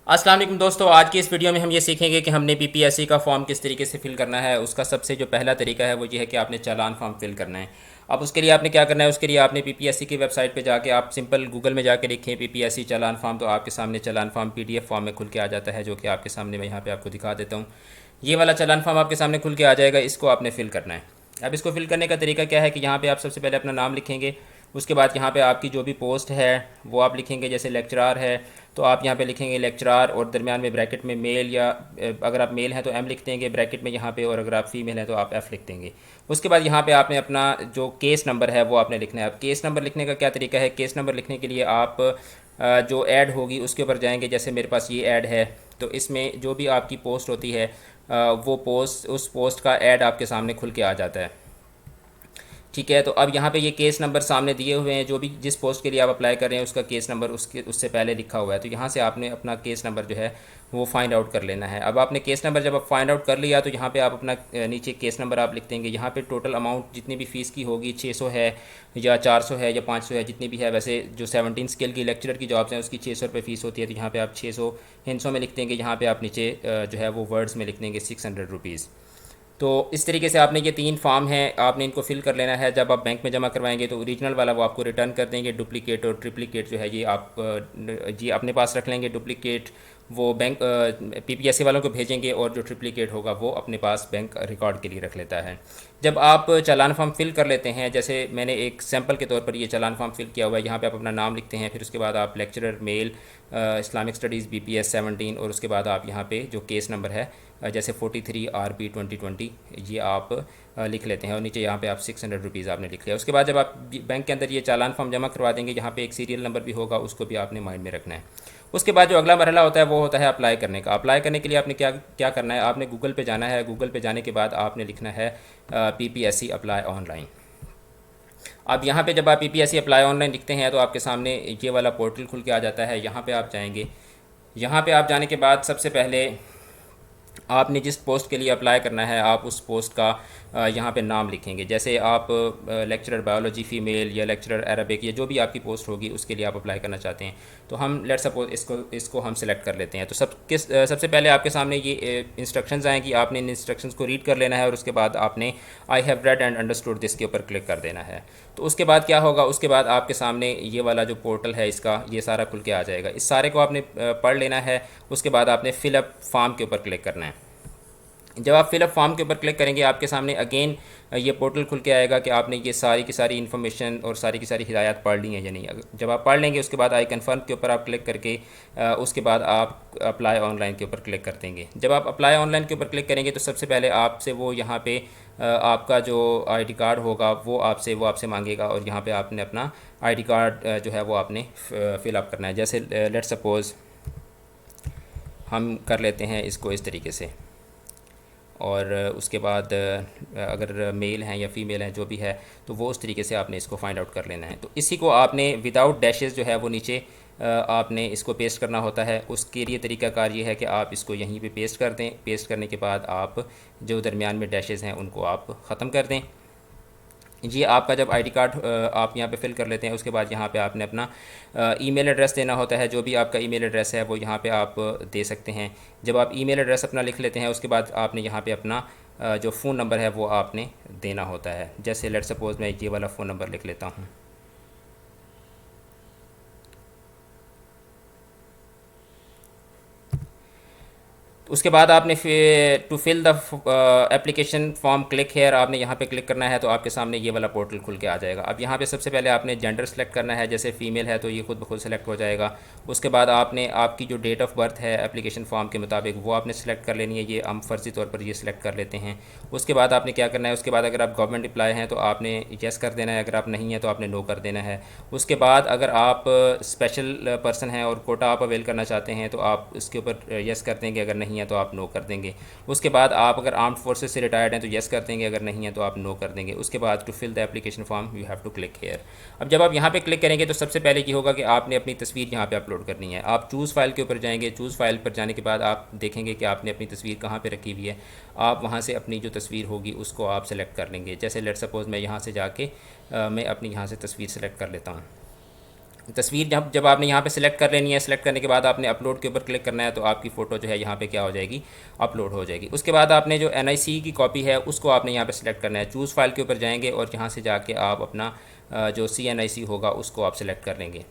अस्सलाम वालेकुम दोस्तों, आज की इस वीडियो में हम ये सीखेंगे कि हमने पीपीएससी का फॉर्म किस तरीके से फिल करना है। उसका सबसे जो पहला तरीका है वो ये है कि आपने चालान फॉर्म फिल करना है। अब उसके लिए आपने क्या करना है, उसके लिए आपने पीपीएससी की वेबसाइट पे जाके आप सिंपल गूगल में जाके लिखें पीपीएससी चालान फॉर्म, तो आपके सामने चालान फॉर्म पीडीएफ फॉर्म में खुल के आ जाता है, जो कि आपके सामने मैं यहाँ पे आपको दिखा देता हूँ। ये वाला चालान फॉर्म आपके सामने खुल के आ जाएगा, इसको आपने फिल करना है। अब इसको फिल करने का तरीका क्या है कि यहाँ पे आप सबसे पहले अपना नाम लिखेंगे। उसके बाद यहाँ पे आपकी जो भी पोस्ट है वो आप लिखेंगे। जैसे लेक्चरार है तो आप यहाँ पे लिखेंगे लेक्चरार, और दरमियान में ब्रैकेट में मेल, या अगर आप मेल हैं तो एम लिख देंगे ब्रैकेट में यहाँ पे, और अगर आप फीमेल हैं तो आप एफ़ लिख देंगे। उसके बाद यहाँ पे आपने अपना जो केस नंबर है वो आपने लिखना है। अब केस नंबर लिखने का क्या तरीका है, केस नंबर लिखने के लिए आप जो ऐड होगी उसके ऊपर जाएंगे। जैसे मेरे पास ये ऐड है, तो इसमें जो भी आपकी पोस्ट होती है वो पोस्ट, उस पोस्ट का ऐड आपके सामने खुल के आ जाता है। ठीक है, तो अब यहाँ पे ये केस नंबर सामने दिए हुए हैं, जो भी जिस पोस्ट के लिए आप अप्लाई कर रहे हैं उसका केस नंबर उससे पहले लिखा हुआ है। तो यहाँ से आपने अपना केस नंबर जो है वो फाइंड आउट कर लेना है। अब आपने केस नंबर जब आप फाइंड आउट कर लिया तो यहाँ पे आप अपना नीचे केस नंबर आप लिख देंगे। यहाँ पे टोटल अमाउंट जितनी भी फ़ीस की होगी, 600 है या 400 है या 500 है, जितनी भी है। वैसे जो 17 स्केल की लेक्चरर की जॉब्स हैं उसकी 600 रुपये फ़ीस होती है, तो यहाँ पे आप 600 हिंसों में लिख देंगे। यहाँ पे आप नीचे जो है वो वर्ड्स में लिख देंगे 600 रुपीज़। तो इस तरीके से आपने ये 3 फार्म हैं, आपने इनको फिल कर लेना है। जब आप बैंक में जमा करवाएंगे तो ओरिजिनल वाला वो आपको रिटर्न कर देंगे। डुप्लीकेट और ट्रिप्लिकेट जो है ये आप जी अपने पास रख लेंगे। डुप्लीकेट वो बैंक पीपीएससी वालों को भेजेंगे, और जो ट्रिप्लिकेट होगा वो अपने पास बैंक रिकॉर्ड के लिए रख लेता है। जब आप चालान फॉर्म फिल कर लेते हैं, जैसे मैंने एक सैंपल के तौर पर ये चालान फॉर्म फिल किया हुआ है, यहाँ पे आप अपना नाम लिखते हैं, फिर उसके बाद आप lecturer male Islamic studies BPS 17, और उसके बाद आप यहाँ पे जो केस नंबर है जैसे 43 RP 2020 ये आप लिख लेते हैं, और नीचे यहाँ पे आप 600 रुपीज़ आपने लिख लिया। उसके बाद जब आप बैंक के अंदर ये चालान फॉर्म जमा करवा देंगे, यहाँ पे एक सीरियल नंबर भी होगा, उसको भी आपने माइंड में रखना है। उसके बाद जो अगला मरहला होता है वो होता है अप्लाई करने का। अप्लाई करने के लिए आपने क्या क्या करना है, आपने गूगल पे जाना है। गूगल पे जाने के बाद आपने लिखना है पीपीएससी अप्लाई ऑनलाइन। अब यहाँ पे जब आप पीपीएससी अप्लाई ऑनलाइन लिखते हैं तो आपके सामने ये वाला पोर्टल खुल के आ जाता है। यहाँ पे आप जाएंगे। यहाँ पे आप जाने के बाद सबसे पहले आपने जिस पोस्ट के लिए अप्लाई करना है आप उस पोस्ट का यहाँ पे नाम लिखेंगे। जैसे आप लेक्चरर बायोलॉजी फ़ीमेल या लेक्चरर अरबिक या जो भी आपकी पोस्ट होगी उसके लिए आप अप्लाई करना चाहते हैं, तो हम लेट्स सपोज इसको हम सेलेक्ट कर लेते हैं। तो सबसे पहले आपके सामने ये इंस्ट्रक्शंस आएंगी, आपने इन इंस्ट्रक्शंस को रीड कर लेना है, और उसके बाद आपने I have read and understood this के ऊपर क्लिक कर देना है। तो उसके बाद क्या होगा, उसके बाद आपके सामने ये वाला जो पोर्टल है इसका ये सारा खुल के आ जाएगा। इस सारे को आपने पढ़ लेना है। उसके बाद आपने फिलअप फॉर्म के ऊपर क्लिक करना है। जब आप फिलअप फॉर्म के ऊपर क्लिक करेंगे आपके सामने अगेन ये पोर्टल खुल के आएगा कि आपने ये सारी की सारी इन्फॉर्मेशन और सारी की सारी हिदायत पढ़ ली हैं या नहीं। जब आप पढ़ लेंगे उसके बाद आई कन्फर्म के ऊपर आप क्लिक करके उसके बाद आप अप्लाई ऑनलाइन के ऊपर क्लिक कर देंगे। जब आप अप्लाई ऑनलाइन के ऊपर क्लिक करेंगे तो सबसे पहले आपसे वो यहाँ पे आपका जो आईडी कार्ड होगा वो आपसे मांगेगा, और यहाँ पे आपने अपना आईडी कार्ड जो है वो आपने फिलअप करना है। जैसे लेट सपोज़ हम कर लेते हैं इसको इस तरीके से, और उसके बाद अगर मेल हैं या फ़ीमेल हैं जो भी है तो वो उस तरीके से आपने इसको फाइंड आउट कर लेना है। तो इसी को आपने विदाउट डैशेस जो है वो नीचे आपने इसको पेस्ट करना होता है। उसके लिए तरीकाकार ये है कि आप इसको यहीं पे पेस्ट कर दें। पेस्ट करने के बाद आप जो दरमियान में डैशेस हैं उनको आप ख़त्म कर दें। ये आपका जब आईडी कार्ड आप यहाँ पे फिल कर लेते हैं, उसके बाद यहाँ पे आपने अपना ईमेल एड्रेस देना होता है। जो भी आपका ईमेल एड्रेस है वो यहाँ पे आप दे सकते हैं। जब आप ईमेल एड्रेस अपना लिख लेते हैं उसके बाद आपने यहाँ पे अपना जो फ़ोन नंबर है वो आपने देना होता है। जैसे लेट सपोज़ मैं ये वाला फ़ोन नंबर लिख लेता हूँ। उसके बाद आपने to fill the application form click here, आपने यहाँ पे क्लिक करना है तो आपके सामने ये वाला पोर्टल खुल के आ जाएगा। अब यहाँ पे सबसे पहले आपने जेंडर सेलेक्ट करना है। जैसे फ़ीमेल है तो ये खुद ब खुद सेलेक्ट हो जाएगा। उसके बाद आपने आपकी जो डेट ऑफ बर्थ है एप्लीकेशन फॉर्म के मुताबिक वो आपने सेलेक्ट कर लेनी है। ये हम फ़र्ज़ी तौर पर ये सिलेक्ट कर लेते हैं। उसके बाद आपने क्या करना है, उसके बाद अगर आप गवर्नमेंट एम्प्लॉय हैं तो आपने येस कर देना है, अगर आप नहीं हैं तो आपने नो कर देना है। उसके बाद अगर आप स्पेशल पर्सन हैं और कोटा आप अवेल करना चाहते हैं तो आप इसके ऊपर येस कर देंगे, अगर नहीं है तो आप नो कर देंगे। उसके बाद आप अगर आर्म्ड फोर्सेस से रिटायर्ड हैं तो येस कर देंगे, अगर नहीं है तो आप नो कर देंगे। उसके बाद to fill the application form you have to click here. अब जब आप यहाँ पे क्लिक करेंगे तो सबसे पहले ये होगा कि आपने अपनी तस्वीर यहाँ पे अपलोड करनी है। आप चूज़ फाइल के ऊपर जाएंगे। चूज़ फाइल पर जाने के बाद आप देखेंगे कि आपने अपनी तस्वीर कहाँ पर रखी हुई है। आप वहाँ से अपनी जो तस्वीर होगी उसको आप सेलेक्ट कर लेंगे। जैसे लेट सपोज़ मैं यहाँ से जाके मैं अपनी यहाँ से तस्वीर सेलेक्ट कर लेता हूँ। तस्वीर जब जब आपने यहाँ पे सिलेक्ट कर लेनी है, सिलेक्ट करने के बाद आपने अपलोड के ऊपर क्लिक करना है, तो आपकी फ़ोटो जो है यहाँ पे क्या हो जाएगी, अपलोड हो जाएगी। उसके बाद आपने जो NIC की कॉपी है उसको आपने यहाँ पे सिलेक्ट करना है। चूज़ फाइल के ऊपर जाएंगे और यहाँ से जाके आप अपना जो CNIC होगा उसको आप सिलेक्ट कर लेंगे।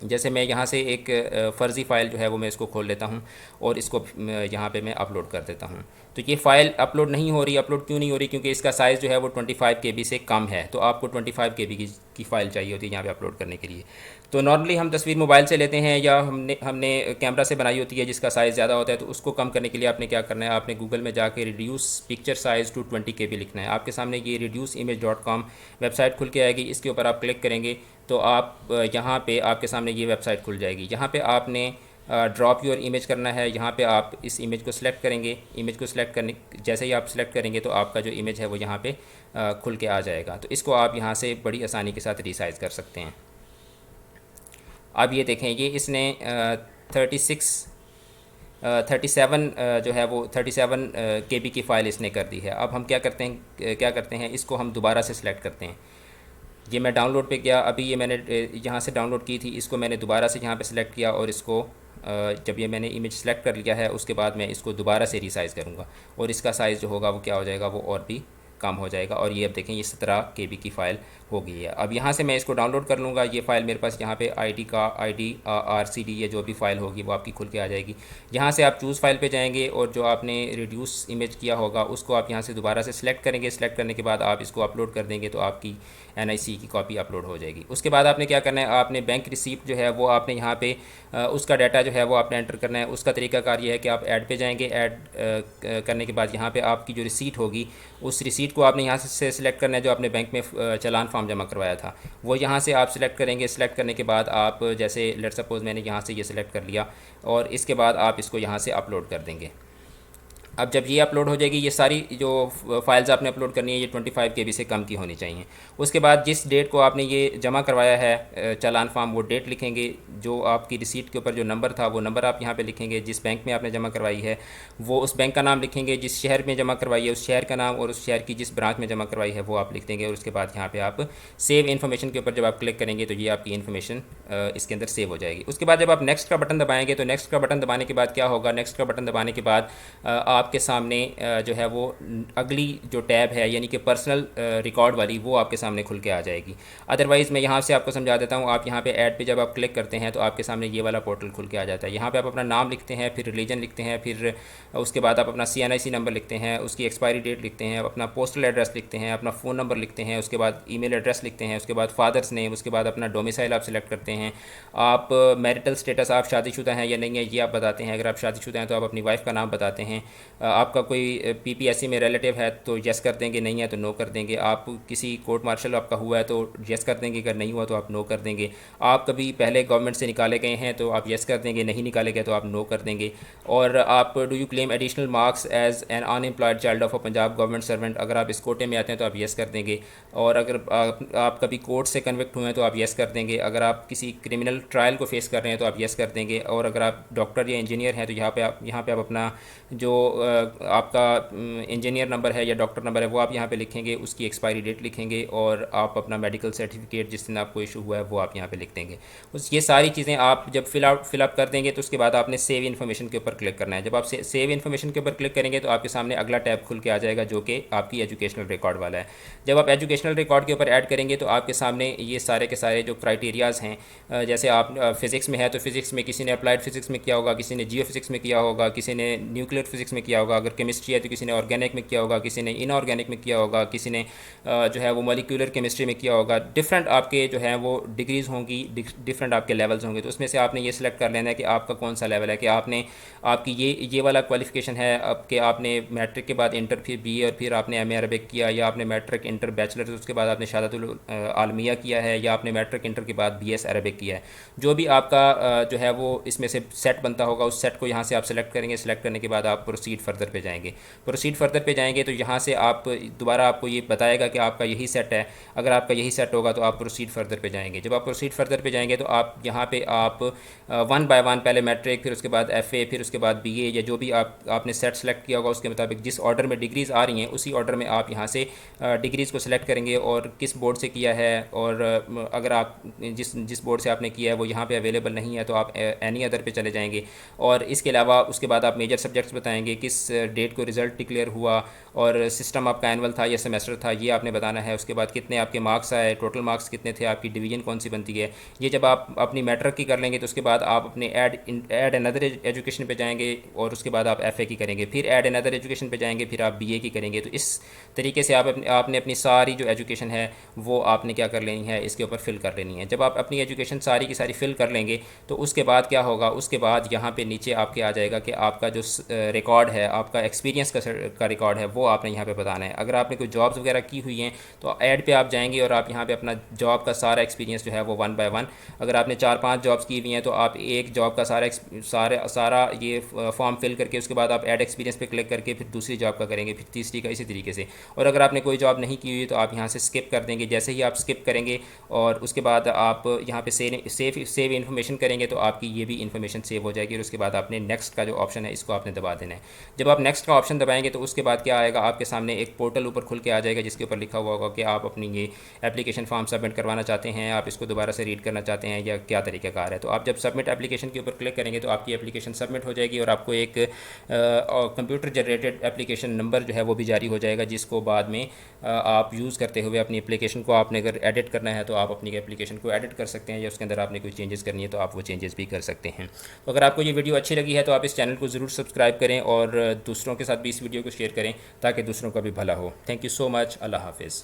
जैसे मैं यहाँ से एक फ़र्ज़ी फ़ाइल जो है वो मैं इसको खोल लेता हूँ और इसको यहाँ पे मैं अपलोड कर देता हूँ। तो ये फ़ाइल अपलोड नहीं हो रही। अपलोड क्यों नहीं हो रही? क्योंकि इसका साइज़ जो है वो 25 KB से कम है। तो आपको 25 KB की फ़ाइल चाहिए होती है यहाँ पे अपलोड करने के लिए। तो नॉर्मली हम तस्वीर मोबाइल से लेते हैं या हमने हमने कैमरा से बनाई होती है जिसका साइज़ ज़्यादा होता है। तो उसको कम करने के लिए आपने क्या करना है, आपने गूगल में जाके reduce picture size to 20 KB लिखना है। आपके सामने ये reduceimage.com वेबसाइट खुल के आएगी। इसके ऊपर आप क्लिक करेंगे तो आप यहाँ पे आपके सामने ये वेबसाइट खुल जाएगी। यहाँ पे आपने ड्रॉप योर इमेज करना है। यहाँ पे आप इस इमेज को सिलेक्ट करेंगे। इमेज को सिलेक्ट करने जैसे ही आप सिलेक्ट करेंगे तो आपका जो इमेज है वो यहाँ पे खुल के आ जाएगा। तो इसको आप यहाँ से बड़ी आसानी के साथ रिसाइज़ कर सकते हैं। अब ये देखें, ये इसने 37 जो है वो 37 KB की फ़ाइल इसने कर दी है। अब हम क्या करते हैं, इसको हम दोबारा से सिलेक्ट करते हैं। ये मैं डाउनलोड पे गया, अभी ये मैंने यहाँ से डाउनलोड की थी, इसको मैंने दोबारा से यहाँ पे सिलेक्ट किया और इसको जब ये मैंने इमेज सेलेक्ट कर लिया है उसके बाद मैं इसको दोबारा से रीसाइज़ करूँगा और इसका साइज़ जो होगा वो क्या हो जाएगा, वो और भी कम हो जाएगा। और ये अब देखें ये 17 KB की फ़ाइल हो गई है। अब यहाँ से मैं इसको डाउनलोड कर लूँगा। ये फ़ाइल मेरे पास यहाँ पे ID RCD ये जो भी फ़ाइल होगी वो आपकी खुल के आ जाएगी। यहाँ से आप चूज़ फाइल पे जाएंगे और जो आपने रिड्यूस इमेज किया होगा उसको आप यहाँ से दोबारा से सिलेक्ट करेंगे। सिलेक्ट करने के बाद आप इसको अपलोड कर देंगे तो आपकी NIC की कॉपी अपलोड हो जाएगी। उसके बाद आपने क्या करना है, आपने बैंक रिसीप्ट जो है वो आपने यहाँ पे उसका डाटा जो है वो आपने एंटर करना है। उसका तरीकाकार ये है कि आप ऐड पे जाएंगे। ऐड करने के बाद यहाँ पे आपकी जो रिसीट होगी उस रिसीट को आपने यहाँ से सिलेक्ट करना है। जो आपने बैंक में चालान फॉर्म जमा करवाया था वो यहाँ से आप सिलेक्ट करेंगे। सिलेक्ट करने के बाद आप जैसे लेट्स सपोज़ मैंने यहाँ से ये सिलेक्ट कर लिया और इसके बाद आप इसको यहाँ से अपलोड कर देंगे। अब जब ये अपलोड हो जाएगी, ये सारी जो फाइल्स आपने अपलोड करनी है ये 25 KB से कम की होनी चाहिए। उसके बाद जिस डेट को आपने ये जमा करवाया है चालान फार्म, वो डेट लिखेंगे। जो आपकी रिसीट के ऊपर जो नंबर था वो नंबर आप यहाँ पे लिखेंगे। जिस बैंक में आपने जमा करवाई है वो उस बैंक का नाम लिखेंगे। जिस शहर में जमा करवाई है उस शहर का नाम और उस शहर की जिस ब्रांच में जमा करवाई है वो आप लिख देंगे। और उसके बाद यहाँ पर आप सेव इन्फॉर्मेशन के ऊपर जब आप क्लिक करेंगे तो ये आपकी इन्फॉर्मेशन इसके अंदर सेव हो जाएगी। उसके बाद जब आप नेक्स्ट का बटन दबाएंगे तो नेक्स्ट का बटन दबाने के बाद क्या होगा, नेक्स्ट का बटन दबाने के बाद आपके सामने जो है वो अगली जो टैब है यानी कि पर्सनल रिकॉर्ड वाली वो आपके सामने खुल के आ जाएगी। अदरवाइज़ मैं यहाँ से आपको समझा देता हूँ। आप यहाँ पे ऐड पे जब आप क्लिक करते हैं तो आपके सामने ये वाला पोर्टल खुल के आ जाता है। यहाँ पे आप अपना नाम लिखते हैं, फिर रिलीजन लिखते हैं, फिर उसके बाद आप अपना CNIC नंबर लिखते हैं, उसकी एक्सपायरी डेट लिखते हैं, अपना पोस्टल एड्रेस लिखते हैं, अपना फ़ोन नंबर लिखते हैं, उसके बाद ईमेल एड्रेस लिखते हैं, उसके बाद फादर्स नेम, उसके बाद अपना डोमिसाइल आप सिलेक्ट करते हैं। आप मैरिटल स्टेटस आप शादीशुदा हैं या नहीं है ये आप बताते हैं। अगर आप शादीशुदा हैं तो आप अपनी वाइफ का नाम बताते हैं। आपका कोई PPSC में रिलेटिव है तो यस कर देंगे, नहीं है तो नो कर देंगे। आप किसी कोर्ट मार्शल आपका हुआ है तो यस कर देंगे, अगर नहीं हुआ तो आप नो कर देंगे। आप कभी पहले गवर्नमेंट से निकाले गए हैं तो आप यस कर देंगे, नहीं निकाले गए तो आप नो कर देंगे। और आप do you claim additional marks as an unemployed child of a Punjab government servant, अगर आप इस कोटे में आते हैं तो आप यस कर देंगे। और अगर आप कभी कोर्ट से कन्विक्ट हुए हैं तो आप यस कर देंगे। अगर आप किसी क्रिमिनल ट्रायल को फेस कर रहे हैं तो आप यस कर देंगे। और अगर आप डॉक्टर या इंजीनियर हैं तो यहाँ पे आप अपना जो आपका इंजीनियर नंबर है या डॉक्टर नंबर है वो आप यहाँ पे लिखेंगे, उसकी एक्सपायरी डेट लिखेंगे और आप अपना मेडिकल सर्टिफिकेट जिस दिन आपको इशू हुआ है वो आप यहाँ पे लिख देंगे। ये सारी चीज़ें आप जब फिलअप कर देंगे तो उसके बाद आपने सेव इन्फॉर्मेशन के ऊपर क्लिक करना है। जब आप सेव इन्फॉर्मेशन के ऊपर क्लिक करेंगे तो आपके सामने अगला टैब खुल के आ जाएगा जो कि आपकी एजुकेशनल रिकॉर्ड वाला है। जब आप एजुकेशनल रिकॉर्ड के ऊपर ऐड करेंगे तो आपके सामने ये सारे के सारे जो क्राइटेरियाज़ हैं, जैसे आप फ़िज़िक्स में है तो फ़िज़िक्स में किसी ने अप्लाइड फ़िज़िक्स में किया होगा, किसी ने जियो फिज़िक्स में किया होगा, किसी ने न्यूक्लियर फिज़िक्स में किया होगा। अगर केमिस्ट्री है तो किसी ने ऑर्गेनिक में किया होगा, किसी ने इनऑर्गेनिक में किया होगा, किसी ने जो है वो मॉलिक्यूलर केमिस्ट्री में किया होगा। डिफरेंट आपके जो है वो डिग्रीज़ होंगी, डिफरेंट आपके लेवल्स होंगे। तो उसमें से आपने ये सिलेक्ट कर लेना है कि आपका कौन सा लेवल है, कि आपकी ये वाला क्वालिफिकेशन है। अब कि आपने मैट्रिक के बाद इंटर, फिर BA और फिर आपने MA अरबिक किया, या आपने मैट्रिक इंटर बैचलर उसके बाद आपने शहादतुल आलमिया किया है, या आपने मैट्रिक इंटर के बाद BS अरबिक किया है। जो भी आपका जो है वो इसमें से सेट बनता होगा उस सेट को यहाँ से आप सिलेक्ट करेंगे। सिलेक्ट करने के बाद आप प्रोसीड फर्दर पे जाएंगे। प्रोसीड फर्दर पे जाएंगे तो यहाँ से आप दोबारा आपको ये बताएगा कि आपका यही सेट है। अगर आपका यही सेट होगा तो आप प्रोसीड फर्दर पे जाएंगे। जब आप प्रोसीड फर्दर पे जाएंगे तो आप यहाँ पे आप वन बाय वन पहले मैट्रिक, फिर उसके बाद FA, फिर उसके बाद BA या जो भी आपने सेट सेलेक्ट किया होगा उसके मुताबिक जिस ऑर्डर में डिग्रीज़ आ रही हैं उसी ऑर्डर में आप यहाँ से डिग्रीज़ को सिलेक्ट करेंगे और किस बोर्ड से किया है। और अगर आप जिस जिस बोर्ड से आपने किया है वो यहाँ पे अवेलेबल नहीं है तो आप एनी अदर पे चले जाएंगे। और इसके अलावा उसके बाद आप मेजर सब्जेक्ट्स बताएंगे, किस डेट को रिज़ल्ट डिक्लेयर हुआ और सिस्टम आपका एनुअल था या सेमेस्टर था ये आपने बताना है। उसके बाद कितने आपके मार्क्स आए, टोटल मार्क्स कितने थे, आपकी डिवीजन कौन सी बनती है। ये जब आप अपनी मैट्रिक की कर लेंगे तो उसके बाद आप अपने ऐड अनदर एजुकेशन पे जाएंगे और उसके बाद आप FA की करेंगे, फिर ऐड अनदर एजुकेशन पे जाएंगे, फिर आप BA की करेंगे। तो इस तरीके से आपने अपनी सारी जो एजुकेशन है वो आपने क्या कर लेनी है, इसके ऊपर फिल कर लेनी है। जब आप अपनी एजुकेशन सारी की सारी फिल कर लेंगे तो उसके बाद क्या होगा, उसके बाद यहाँ पे नीचे आपके आ जाएगा कि आपका जो रिकॉर्ड है, आपका एक्सपीरियंस का रिकॉर्ड है वो आपने यहाँ पे बताना है। अगर आपने कोई जॉब्स वगैरह की हुई हैं तो ऐड पे आप जाएंगे और आप यहाँ पे अपना जॉब का सारा एक्सपीरियंस जो है वो वन बाय वन, अगर आपने 4-5 जॉब्स की हुई हैं तो आप एक जॉब का सारा ये फॉर्म फिल करके उसके बाद आप ऐड एक्सपीरियंस पे क्लिक करके फिर दूसरी जॉब का करेंगे, फिर तीसरी का, इसी तरीके से। और अगर आपने कोई जॉब नहीं की हुई तो आप यहाँ से स्किप कर देंगे। जैसे ही आप स्किप करेंगे और उसके बाद आप यहाँ पे सेव इन्फॉर्मेशन करेंगे तो आपकी ये भी इन्फॉर्मेशन सेव हो जाएगी और उसके बाद आपने नेक्स्ट का जो ऑप्शन है इसको आपने दबा देना है। जब आप नेक्स्ट का ऑप्शन दबाएंगे तो उसके बाद क्या आएगा, आपके सामने एक पोर्टल ऊपर खुल के आ जाएगा जिसके ऊपर लिखा हुआ होगा कि आप अपनी ये एप्लीकेशन फॉर्म सबमिट करवाना चाहते हैं, आप इसको दोबारा से रीड करना चाहते हैं या क्या तरीक़ाकार है। तो आप जब सबमिट एप्लीकेशन के ऊपर क्लिक करेंगे तो आपकी एप्लीकेशन सबमिट हो जाएगी और आपको एक कंप्यूटर जनरेटेड एप्लीकेशन नंबर जो है वो भी जारी हो जाएगा, जिसको बाद में आप यूज़ करते हुए अपनी एप्लीकेशन को आपने अगर एडिट करना है तो आप अपनी एप्लीकेशन को एडिट कर सकते हैं या उसके अंदर आपने कोई चेंजेस करनी है तो आप वो चेंजेस भी कर सकते हैं। तो अगर आपको ये वीडियो अच्छी लगी है तो आप इस चैनल को ज़रूर सब्सक्राइब करें और दूसरों के साथ भी इस वीडियो को शेयर करें ताकि दूसरों का भी भला हो। Thank you so much. अल्लाह हाफिज़।